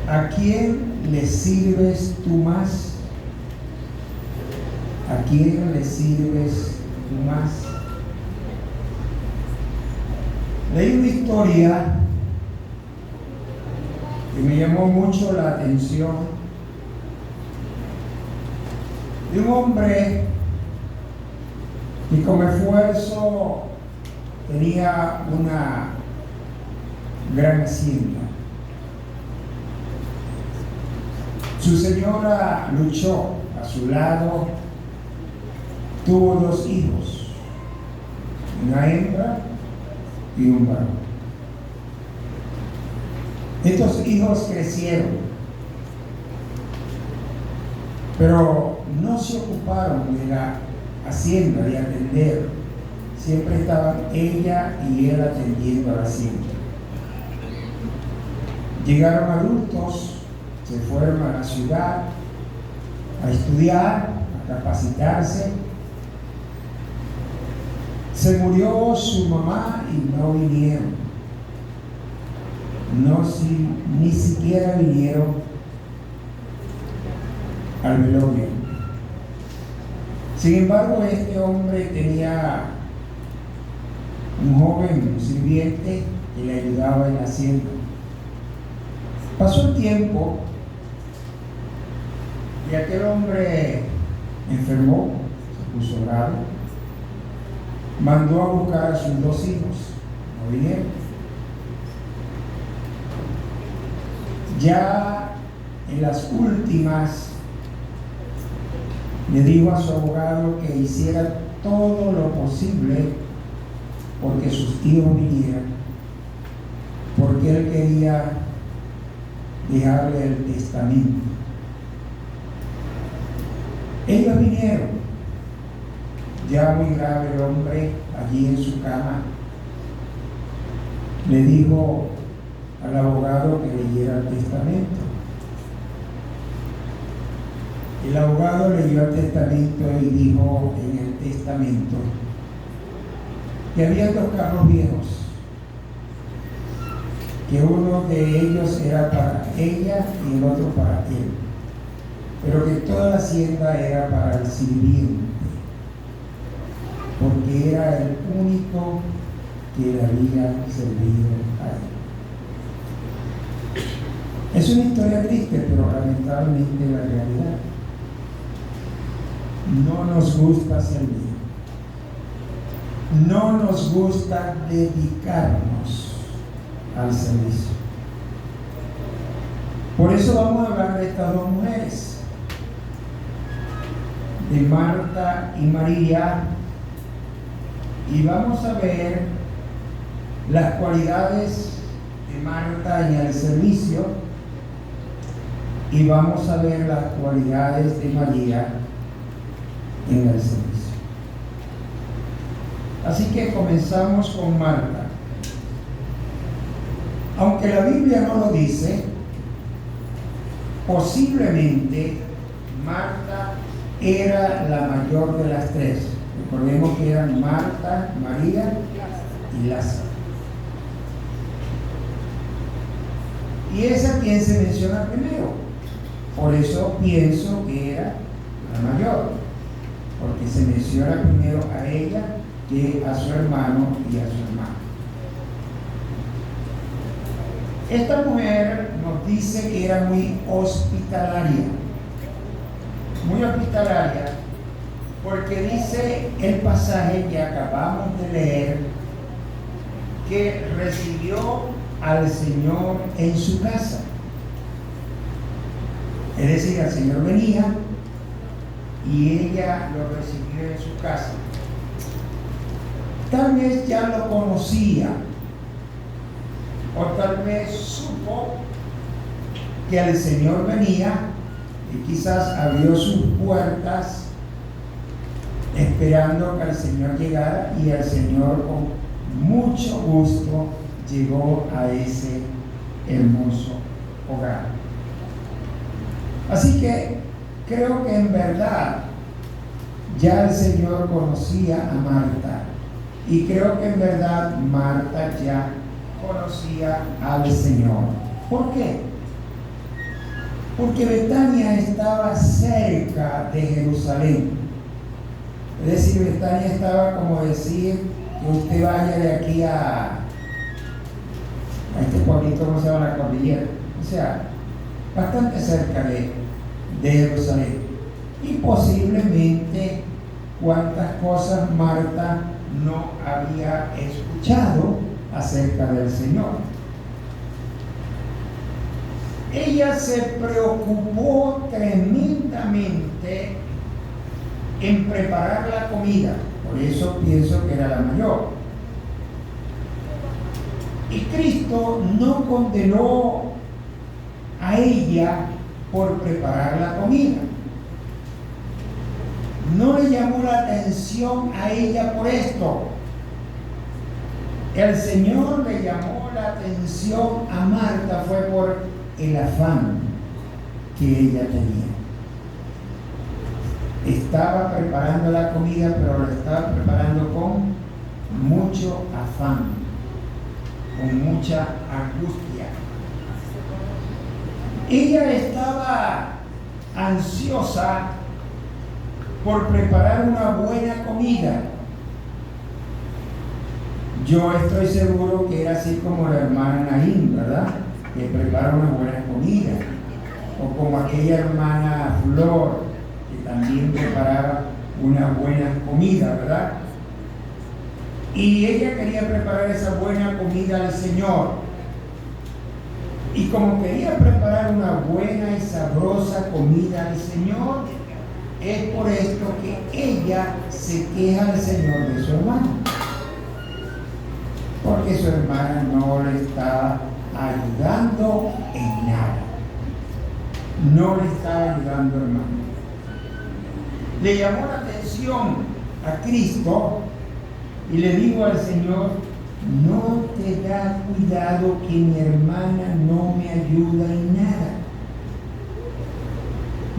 ¿A quién le sirves tú más? ¿A quién le sirves tú más? Leí una historia que me llamó mucho la atención de un hombre que con esfuerzo tenía una gran hacienda. Su señora luchó a su lado, tuvo 2 hijos, una hembra y un varón. Estos hijos crecieron, pero no se ocuparon de la hacienda, de atender. Siempre estaban ella y él atendiendo a la hacienda. Llegaron adultos, se fueron a la ciudad a estudiar, a capacitarse. Se murió su mamá y no vinieron. Ni siquiera vinieron al velorio. Sin embargo, este hombre tenía un joven sirviente que le ayudaba en la hacienda. Pasó el tiempo y aquel hombre enfermó, se puso grave, mandó a buscar a sus 2 hijos, no vinieron. Ya en las últimas le dijo a su abogado que hiciera todo lo posible porque sus hijos vinieran, porque él quería dejarle el testamento. Ellos vinieron, ya muy grave el hombre, allí en su cama. Le dijo al abogado que leyera el testamento. El abogado leyó el testamento y dijo en el testamento que había 2 carros viejos, que uno de ellos era para ella y el otro para él, pero que toda la hacienda era para el sirviente, porque era el único que le había servido a él. Es una historia triste, pero lamentablemente la realidad. No nos gusta servir, no nos gusta dedicarnos al servicio. Por eso vamos a hablar de estas 2 mujeres, de Marta y María, y vamos a ver las cualidades de Marta en el servicio y vamos a ver las cualidades de María en el servicio. Así que comenzamos con Marta. Aunque la Biblia no lo dice, posiblemente Marta era la mayor de las 3. Recordemos que eran Marta, María y Lázaro. Y es a quien se menciona primero. Por eso pienso que era la mayor, porque se menciona primero a ella que a su hermano y a su hermana. Esta mujer nos dice que era muy hospitalaria, porque dice el pasaje que acabamos de leer que recibió al Señor en su casa. Es decir, el Señor venía y ella lo recibió en su casa. Tal vez ya lo conocía, o tal vez supo que el Señor venía y quizás abrió sus puertas esperando que el Señor llegara, y el Señor con mucho gusto llegó a ese hermoso hogar. Así que creo que en verdad ya el Señor conocía a Marta, y creo que en verdad Marta ya conocía al Señor. ¿Por qué? porque Betania estaba cerca de Jerusalén. Es decir, Betania estaba como decir que usted vaya de aquí a este pueblito, ¿cómo se llama? La cordillera. O sea, bastante cerca de Jerusalén. Y posiblemente cuántas cosas Marta no había escuchado acerca del Señor. Ella se preocupó tremendamente en preparar la comida, por eso pienso que era la mayor. Y Cristo no condenó a ella por preparar la comida. No le llamó la atención a ella por esto. El Señor le llamó la atención a Marta fue por el afán que ella tenía. Estaba preparando la comida, pero la estaba preparando con mucho afán, con mucha angustia. Ella estaba ansiosa por preparar una buena comida. Yo estoy seguro que era así como la hermana Naín, ¿verdad? Que prepara una buena comida. O como aquella hermana Flor, que también preparaba una buena comida, ¿verdad? Y ella quería preparar esa buena comida al Señor. Y como quería preparar una buena y sabrosa comida al Señor, es por esto que ella se queja al Señor de su hermana. Porque su hermana no le estaba ayudando en nada. No le estaba ayudando, hermano. Le llamó la atención a Cristo y le dijo al Señor: no te da cuidado que mi hermana no me ayuda en nada.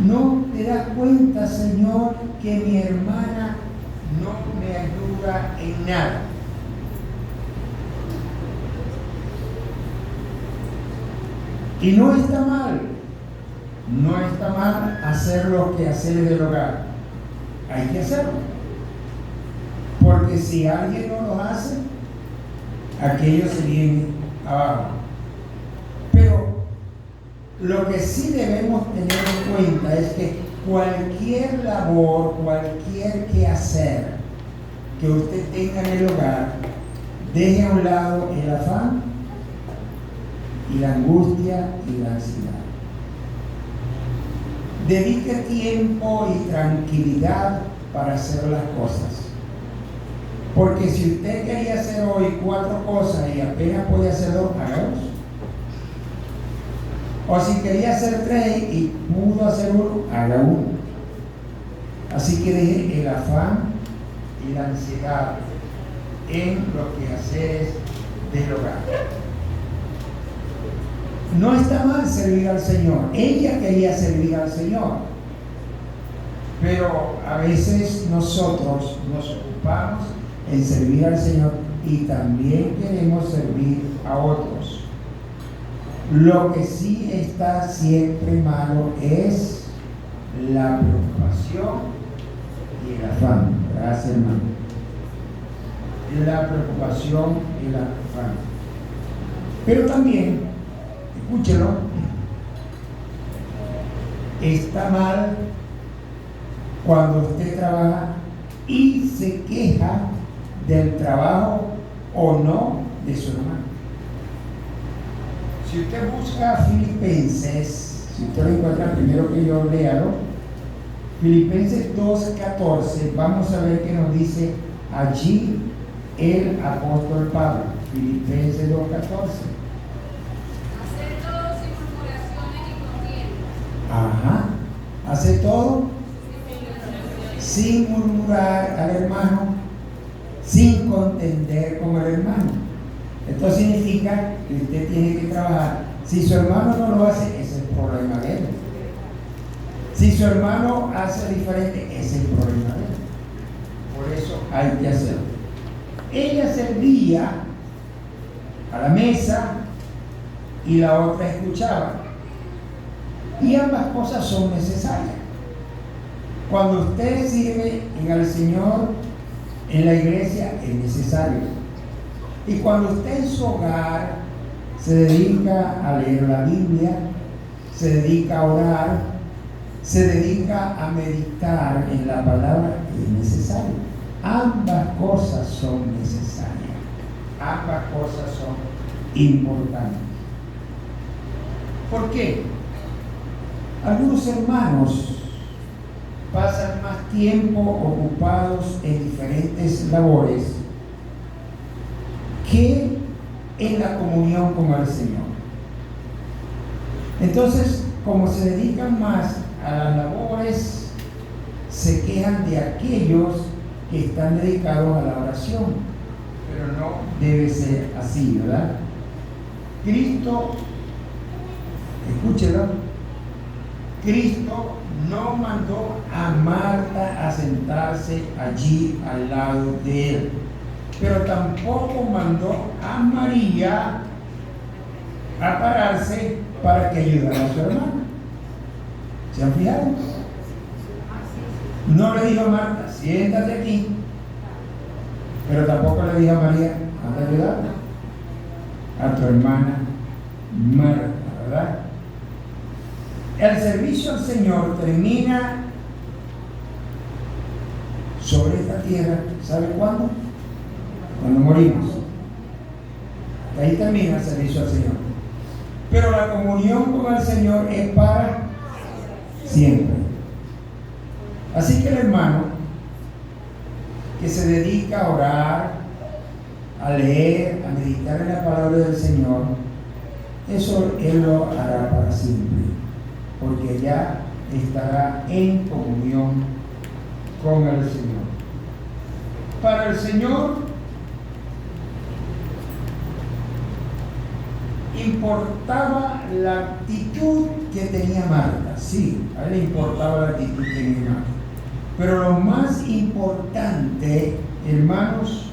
No te das cuenta, Señor, que mi hermana no me ayuda en nada. Y no está mal hacer los quehaceres del hogar. Hay que hacerlo. Porque si alguien no lo hace, aquello se viene abajo. Pero lo que sí debemos tener en cuenta es que cualquier labor, cualquier quehacer que usted tenga en el hogar, deje a un lado el afán y la angustia y la ansiedad. Dedique tiempo y tranquilidad para hacer las cosas. Porque si usted quería hacer hoy 4 cosas y apenas puede hacer 2, hágalos. O si quería hacer 3 y pudo hacer 1, haga 1. Así que deje el afán y la ansiedad en los quehaceres del hogar. No está mal servir al Señor. Ella quería servir al Señor. Pero a veces nosotros nos ocupamos en servir al Señor y también queremos servir a otros. Lo que sí está siempre malo es la preocupación y el afán. Gracias, hermano. La preocupación y el afán. Pero también, escúchelo, está mal cuando usted trabaja y se queja del trabajo o no de su hermano. Si usted busca Filipenses, si usted lo encuentra primero que yo, léalo. Filipenses 2:14, vamos a ver qué nos dice allí el apóstol Pablo. Filipenses 2:14. Hacer todo sin murmuraciones y contiendas. Ajá. Hace todo sin murmurar al hermano, sin contender con el hermano. Esto significa que usted tiene que trabajar. Si su hermano no lo hace, ese es el problema de él. Si su hermano hace diferente, ese es el problema de él. Por eso hay que hacerlo. Ella servía a la mesa y la otra escuchaba. Y ambas cosas son necesarias. Cuando usted sirve al Señor en la iglesia, es necesario. Y cuando usted en su hogar se dedica a leer la Biblia, se dedica a orar, se dedica a meditar en la palabra, es necesario. Ambas cosas son necesarias. Ambas cosas son importantes. ¿Por qué? Algunos hermanos pasan más tiempo ocupados en diferentes labores que en la comunión con el Señor. Entonces, como se dedican más a las labores, se quejan de aquellos que están dedicados a la oración, pero no debe ser así, ¿verdad? Cristo, escúchelo, Cristo no mandó a Marta a sentarse allí al lado de él, pero tampoco mandó a María a pararse para que ayudara a su hermana. ¿Se han fijado? No le dijo a Marta, siéntate aquí, pero tampoco le dijo a María, anda a ayudar a tu hermana Marta, ¿verdad? El servicio al Señor termina sobre esta tierra, ¿sabe cuándo? Cuando morimos. Ahí termina el servicio al Señor. Pero la comunión con el Señor es para siempre. Así que el hermano que se dedica a orar, a leer, a meditar en la palabra del Señor, eso Él lo hará para siempre, porque ya estará en comunión con el Señor. Para el Señor importaba la actitud que tenía Marta. Sí, a él le importaba la actitud que tenía Marta. Pero lo más importante, hermanos,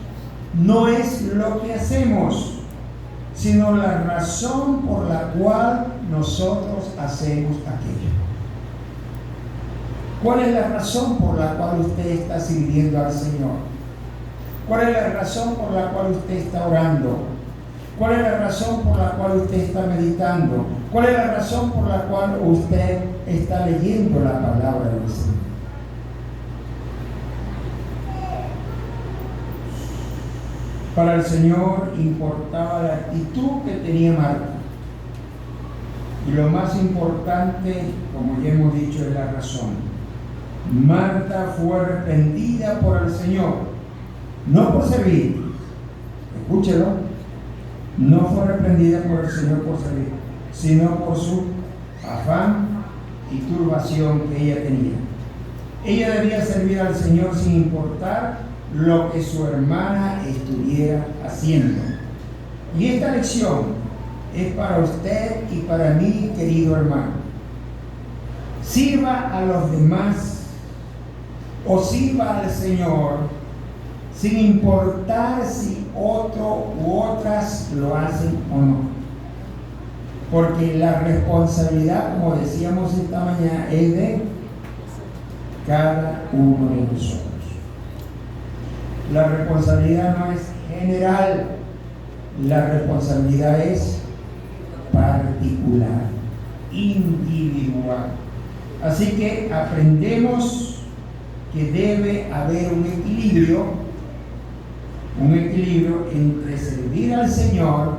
no es lo que hacemos, sino la razón por la cual nosotros hacemos aquello. ¿Cuál es la razón por la cual usted está sirviendo al Señor? ¿Cuál es la razón por la cual usted está orando? ¿Cuál es la razón por la cual usted está meditando? ¿Cuál es la razón por la cual usted está leyendo la palabra del Señor? Para el Señor importaba la actitud que tenía Marta. Y lo más importante, como ya hemos dicho, es la razón. Marta fue reprendida por el Señor, no por servir. Escúchelo. No fue reprendida por el Señor por servir, sino por su afán y turbación que ella tenía. Ella debía servir al Señor sin importar lo que su hermana estuviera haciendo. Y esta lección es para usted y para mí, querido hermano. Sirva a los demás o sirva al Señor sin importar si otro u otras lo hacen o no. Porque la responsabilidad, como decíamos esta mañana, es de cada uno de nosotros. La responsabilidad no es general, la responsabilidad es particular, individual. Así que aprendemos que debe haber un equilibrio entre servir al Señor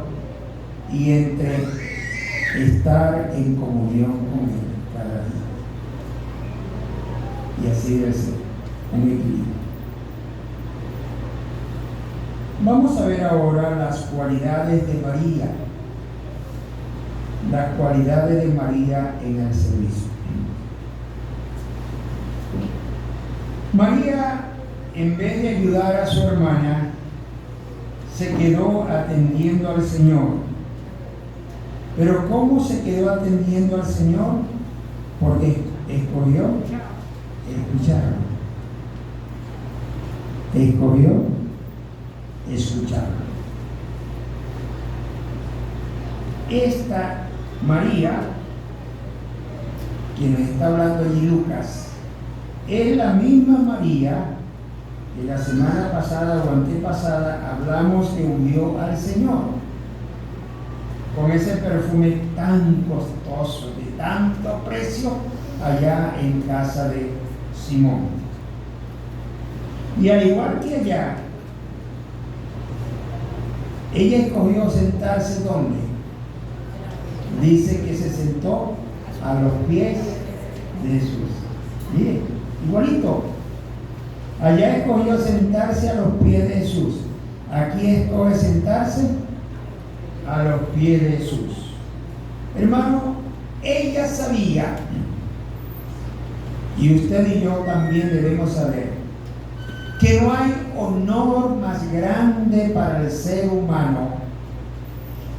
y entre estar en comunión con Él cada día. Y así debe ser, un equilibrio. Vamos a ver ahora las cualidades de María. Las cualidades de María en el servicio. María, en vez de ayudar a su hermana, se quedó atendiendo al Señor. Pero ¿cómo se quedó atendiendo al Señor? Porque escogió escucharlo. Escogió escucharlo. Esta María quien nos está hablando allí Lucas, es la misma María que la semana pasada o antepasada hablamos que ungió al Señor con ese perfume tan costoso, de tanto precio, allá en casa de Simón. Y al igual que allá, ella escogió sentarse ¿dónde? Dice que se sentó a los pies de Jesús. Miren, igualito. Allá escogió sentarse a los pies de Jesús. Aquí escoge sentarse a los pies de Jesús. Hermano, ella sabía, y usted y yo también debemos saber, que no hay honor más grande para el ser humano,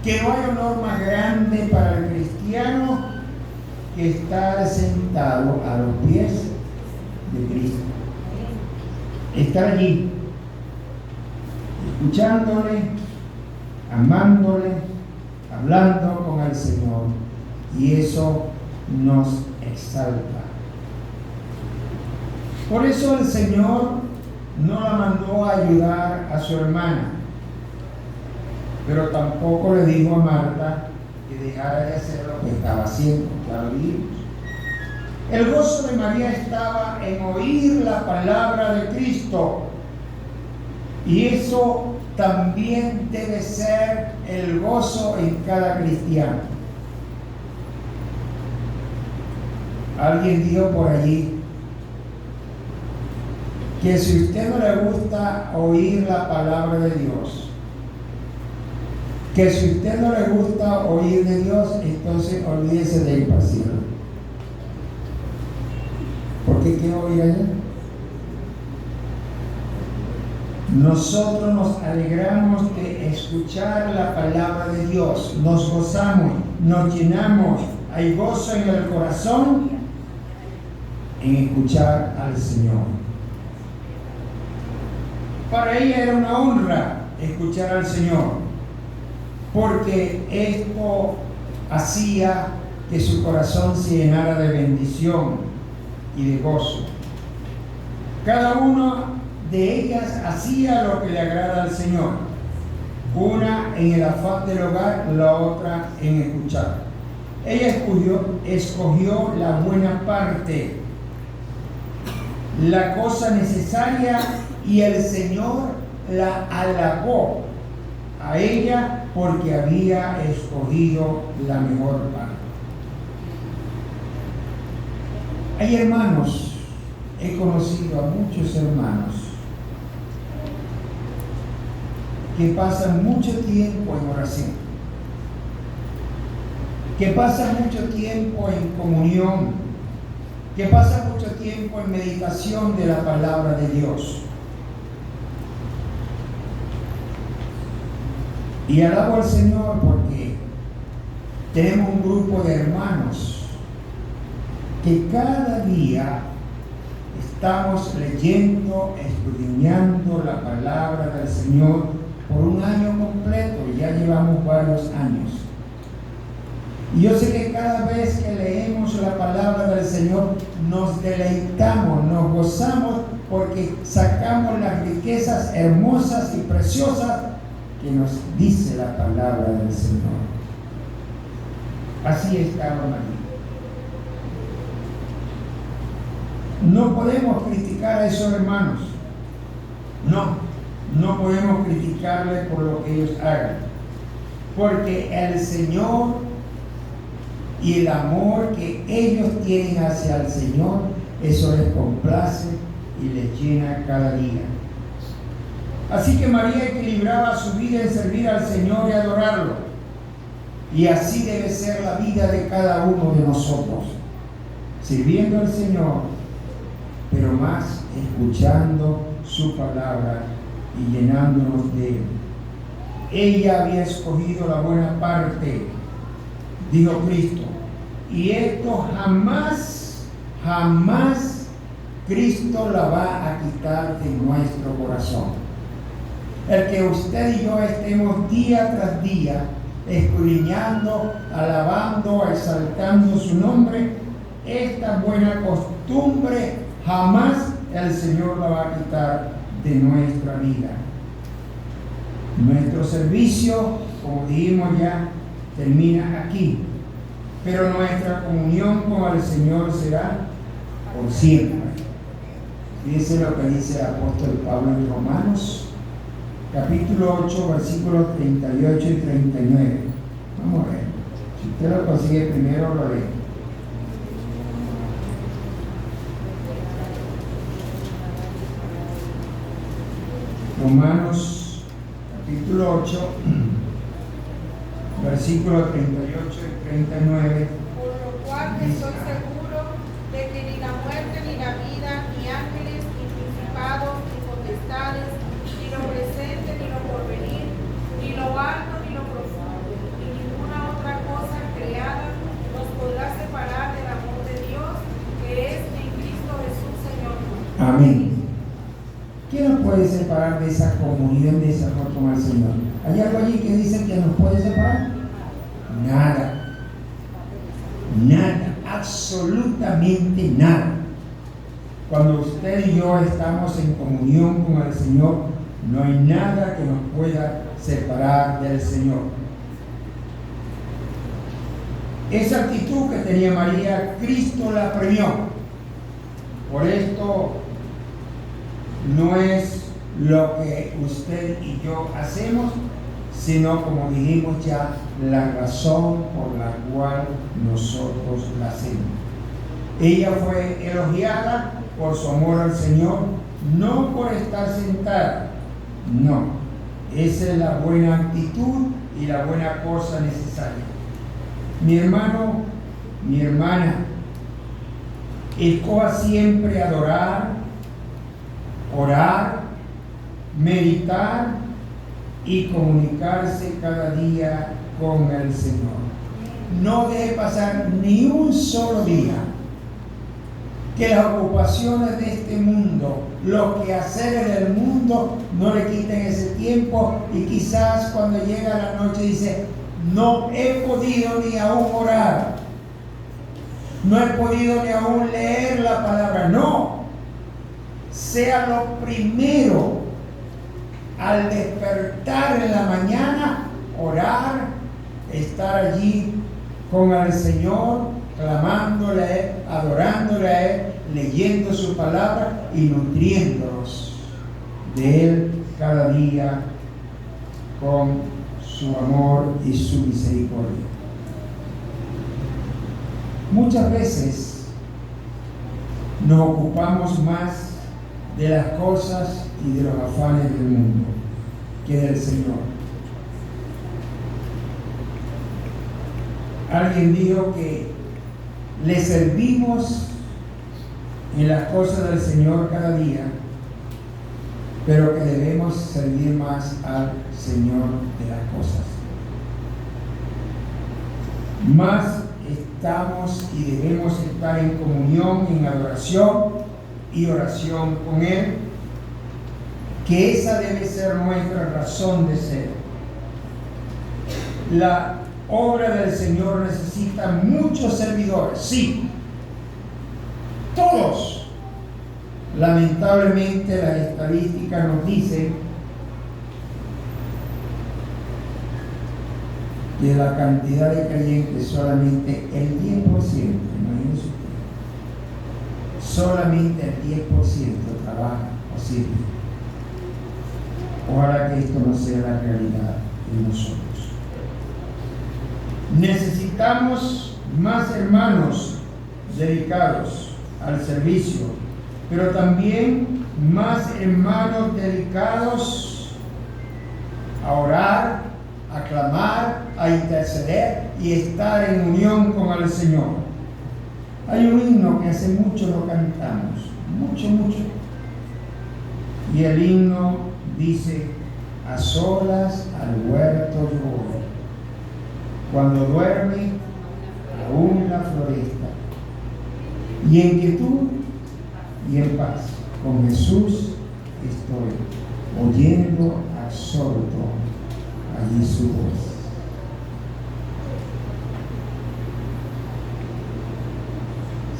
que no hay honor más grande para el cristiano que estar sentado a los pies de Cristo. Estar allí, escuchándole, amándole, hablando con el Señor, y eso nos exalta. Por eso el Señor no la mandó a ayudar a su hermana, pero tampoco le dijo a Marta que dejara de hacer lo que estaba haciendo. Ya lo vimos. El gozo de María estaba en oír la palabra de Cristo, y eso también debe ser el gozo en cada cristiano. Alguien dijo por allí que si a usted no le gusta oír la palabra de Dios, que si a usted no le gusta oír de Dios, entonces olvídese de ir para el cielo. ¿Por qué quiero oír allá? Nosotros nos alegramos de escuchar la palabra de Dios, nos gozamos, nos llenamos, hay gozo en el corazón en escuchar al Señor. Para ella era una honra escuchar al Señor, porque esto hacía que su corazón se llenara de bendición y de gozo. Cada una de ellas hacía lo que le agrada al Señor, una en el afán del hogar, la otra en escuchar. Ella escogió la buena parte, la cosa necesaria, y el Señor la alabó a ella porque había escogido la mejor parte. Hay hermanos, he conocido a muchos hermanos que pasan mucho tiempo en oración, que pasan mucho tiempo en comunión, que pasan mucho tiempo en meditación de la palabra de Dios. Y alabo al Señor porque tenemos un grupo de hermanos que cada día estamos leyendo, escudriñando la palabra del Señor por un año completo, y ya llevamos varios años. Y yo sé que cada vez que leemos la palabra del Señor nos deleitamos, nos gozamos, porque sacamos las riquezas hermosas y preciosas que nos dice la palabra del Señor. Así estaba María. No podemos criticar a esos hermanos. No podemos criticarles por lo que ellos hagan, porque el Señor y el amor que ellos tienen hacia el Señor, eso les complace y les llena cada día. Así que María equilibraba su vida en servir al Señor y adorarlo, y así debe ser la vida de cada uno de nosotros, sirviendo al Señor, pero más escuchando su palabra y llenándonos de Él. Ella había escogido la buena parte, dijo Cristo, y esto jamás Cristo la va a quitar de nuestro corazón. El que usted y yo estemos día tras día escudriñando, alabando, exaltando su nombre, esta buena costumbre jamás el Señor la va a quitar de nuestra vida. Nuestro servicio, como dijimos ya, termina aquí, pero nuestra comunión con el Señor será por siempre. Fíjense lo que dice el apóstol Pablo en Romanos, capítulo 8, versículos 38 y 39. Vamos a ver. Si usted lo consigue primero, lo lee. Romanos, capítulo 8, versículos 38 y 39. Por lo cual estoy seguro de que ni la muerte, ni la vida, ni ángeles, ni principados, ni potestades, ni lo presente, ni lo porvenir, ni lo alto, ni lo profundo, ni ninguna otra cosa creada nos podrá separar del amor de Dios que es en Cristo Jesús, Señor nuestro. Amén. ¿Qué nos puede separar de esa comunión, de ese amor con el Señor? ¿Hay algo allí que dice que nos puede separar? Nada. Nada. Absolutamente nada. Cuando usted y yo estamos en comunión con el Señor, no hay nada que nos pueda separar del Señor. Esa actitud que tenía María, Cristo la premió. Por esto no es lo que usted y yo hacemos, sino, como dijimos ya, la razón por la cual nosotros la hacemos. Ella fue elogiada por su amor al Señor, no por estar sentada, no. Esa es la buena actitud y la buena cosa necesaria. Mi hermano, mi hermana, escoja siempre adorar, orar, meditar y comunicarse cada día con el Señor. No deje pasar ni un solo día que las ocupaciones de este mundo, los quehaceres del mundo, no le quiten ese tiempo, y quizás cuando llega la noche dice: no he podido ni aún orar, no he podido ni aún leer la palabra. No, sea lo primero al despertar en la mañana, orar, estar allí con el Señor, clamándole a Él, adorándole a Él, leyendo su palabra y nutriéndonos de Él cada día con su amor y su misericordia. Muchas veces nos ocupamos más de las cosas y de los afanes del mundo que del Señor. Alguien dijo que le servimos en las cosas del Señor cada día, pero que debemos servir más al Señor de las cosas. Más estamos y debemos estar en comunión, en adoración y oración con Él, que esa debe ser nuestra razón de ser. La obra del Señor necesita muchos servidores, sí, todos. Lamentablemente las estadísticas nos dicen que la cantidad de creyentes, solamente el 10%, imagínense usted, solamente el 10% trabaja o sirve. Ojalá que esto no sea la realidad de nosotros. Necesitamos más hermanos dedicados al servicio, pero también más hermanos dedicados a orar, a clamar, a interceder y estar en unión con el Señor. Hay un himno que hace mucho lo cantamos, mucho. Y el himno dice: a solas al huerto yo voy, cuando duerme aún la floresta, y en quietud y en paz con Jesús estoy, oyendo absorto allí su voz.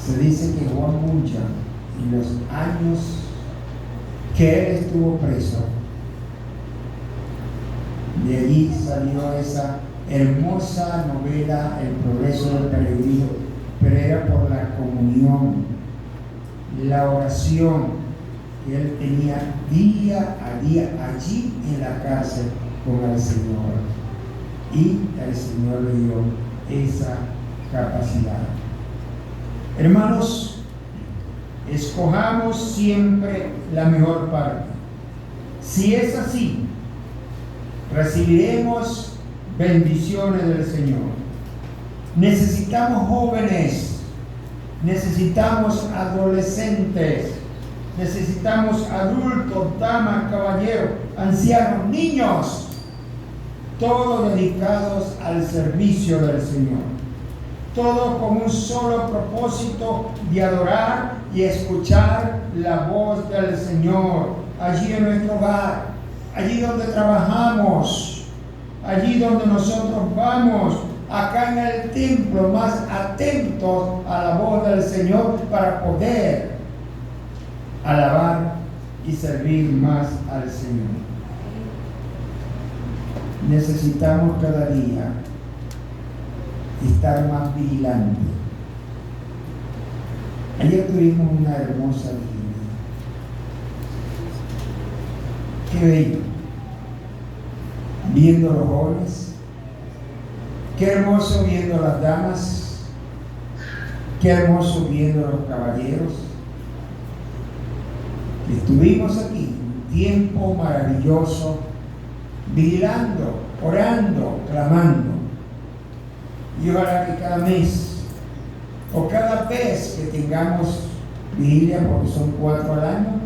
Se dice que Juan Bunyan, en los años que él estuvo preso, de allí salió esa hermosa novela El progreso del peregrino, pero era por la comunión, la oración que él tenía día a día allí en la cárcel con el Señor, y el Señor le dio esa capacidad. Hermanos, escojamos siempre la mejor parte. Si es así, recibiremos bendiciones del Señor. Necesitamos jóvenes, necesitamos adolescentes, necesitamos adultos, damas, caballeros, ancianos, niños, todos dedicados al servicio del Señor. Todos con un solo propósito de adorar y escuchar la voz del Señor allí en nuestro hogar, allí donde trabajamos, allí donde nosotros vamos, acá en el templo, más atentos a la voz del Señor para poder alabar y servir más al Señor. Necesitamos cada día estar más vigilantes. Ayer tuvimos una hermosa vigilia. Qué bello. Viendo los jóvenes, qué hermoso viendo las damas, qué hermoso viendo los caballeros. Estuvimos aquí, un tiempo maravilloso, vigilando, orando, clamando. Y ojalá que cada mes o cada vez que tengamos vigilia, porque son 4 al año,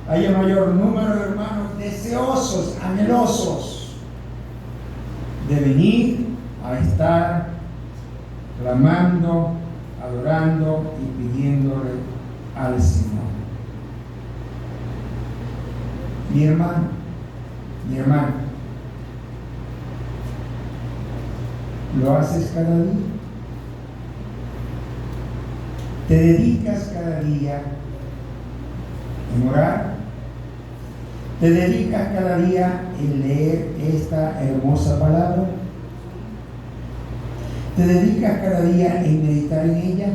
haya mayor número de hermanos deseosos, anhelosos de venir a estar clamando, adorando y pidiéndole al Señor. Mi hermano, mi hermana, ¿lo haces cada día? ¿Te dedicas cada día en orar? ¿Te dedicas cada día en leer esta hermosa palabra? ¿Te dedicas cada día en meditar en ella?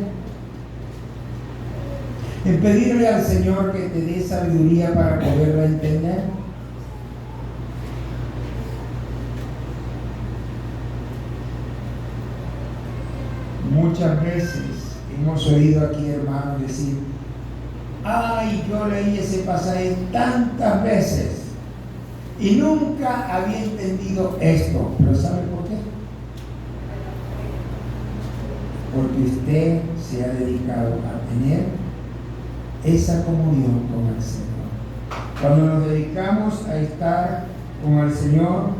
¿En pedirle al Señor que te dé sabiduría para poderla entender? Muchas veces hemos oído aquí hermanos decir: ay, yo leí ese pasaje tantas veces y nunca había entendido esto. ¿Pero sabe por qué? Porque usted se ha dedicado a tener esa comunión con el Señor. Cuando nos dedicamos a estar con el Señor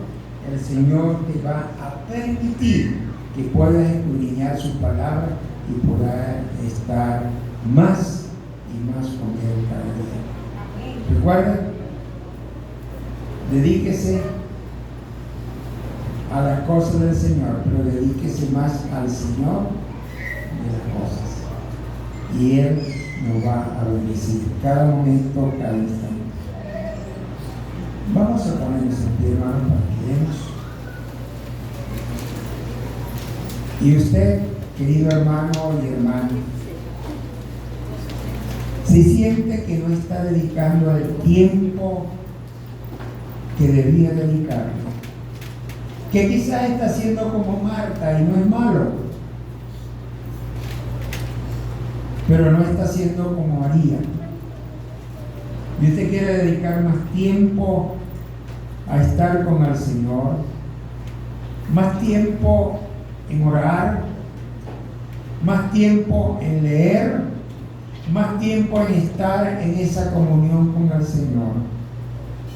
te va a permitir que puedas escudriñar su palabra y poder estar más y más con Él cada día. Recuerda, dedíquese a las cosas del Señor, pero dedíquese más al Señor de las cosas. Y Él nos va a bendecir cada momento, cada instante. Vamos a ponernos en pie, hermanos, para que demos. Y usted, querido hermano y hermana, si siente que no está dedicando el tiempo que debía dedicarle, que quizás está haciendo como Marta y no es malo, pero no está haciendo como María, y usted quiere dedicar más tiempo a estar con el Señor, más tiempo en orar, más tiempo en leer, más tiempo en estar en esa comunión con el Señor,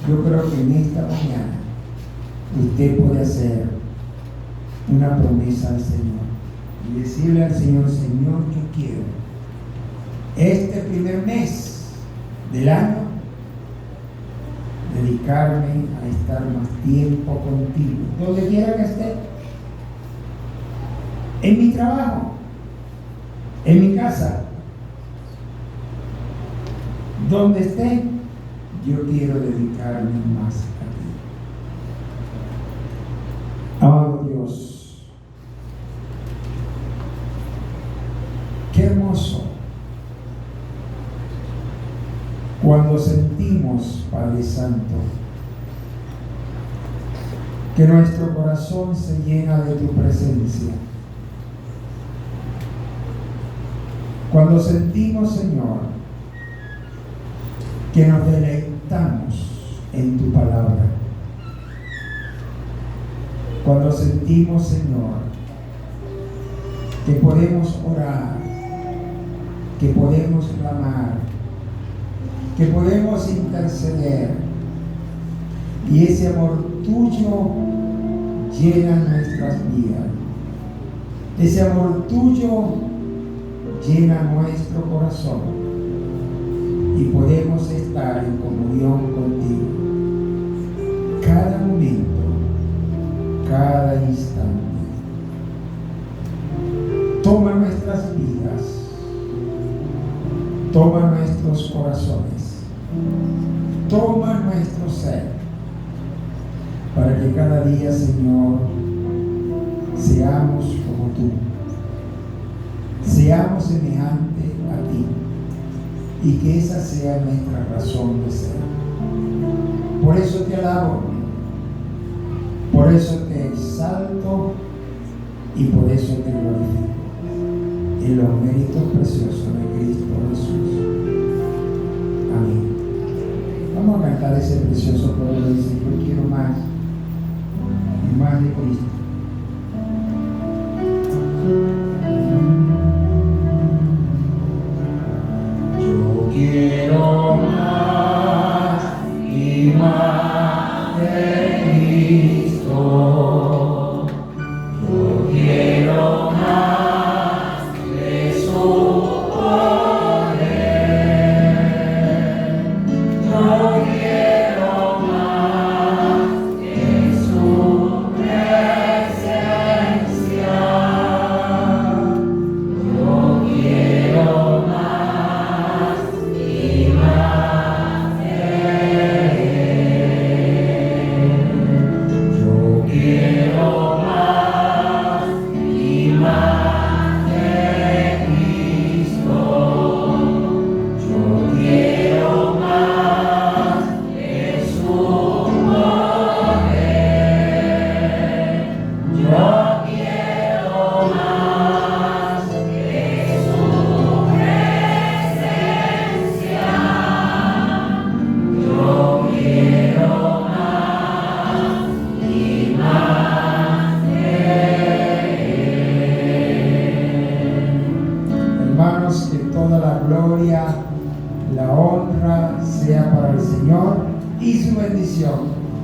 yo creo que en esta mañana usted puede hacer una promesa al Señor y decirle al Señor: Señor, yo quiero este primer mes del año dedicarme a estar más tiempo contigo, donde quiera que esté, en mi trabajo, en mi casa, donde esté, yo quiero dedicarme más a ti. Amado Dios, qué hermoso cuando sentimos, Padre Santo, que nuestro corazón se llena de tu presencia. Cuando sentimos, Señor, que nos deleitamos en tu palabra. Cuando sentimos, Señor, que podemos orar, que podemos clamar, que podemos interceder, y ese amor tuyo llena nuestras vidas. Ese amor tuyo llena nuestro corazón y podemos estar en comunión contigo cada momento, cada instante. Toma nuestras vidas, toma nuestros corazones, toma nuestro ser, para que cada día, Señor, seamos como tú, seamos semejantes a ti, y que esa sea nuestra razón de ser. Por eso te alabo, por eso te exalto y por eso te glorifico, en los méritos preciosos de Cristo Jesús. Amén. Vamos a cantar ese precioso coro y decir: yo quiero más de Cristo. Yo quiero más y más de Cristo. Yo quiero más de su poder. Yo quiero más de su presencia. Yo quiero más y más de Él. Yo quiero más y más de Cristo. Yo quiero más de su poder. Yo quiero más de su presencia. Yo quiero más y más de Él. Hermanos, que toda la gloria, la honra sea para el Señor y su bendición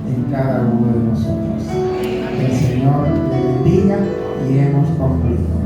en cada uno de nosotros. Que el Señor te bendiga y hemos concluido.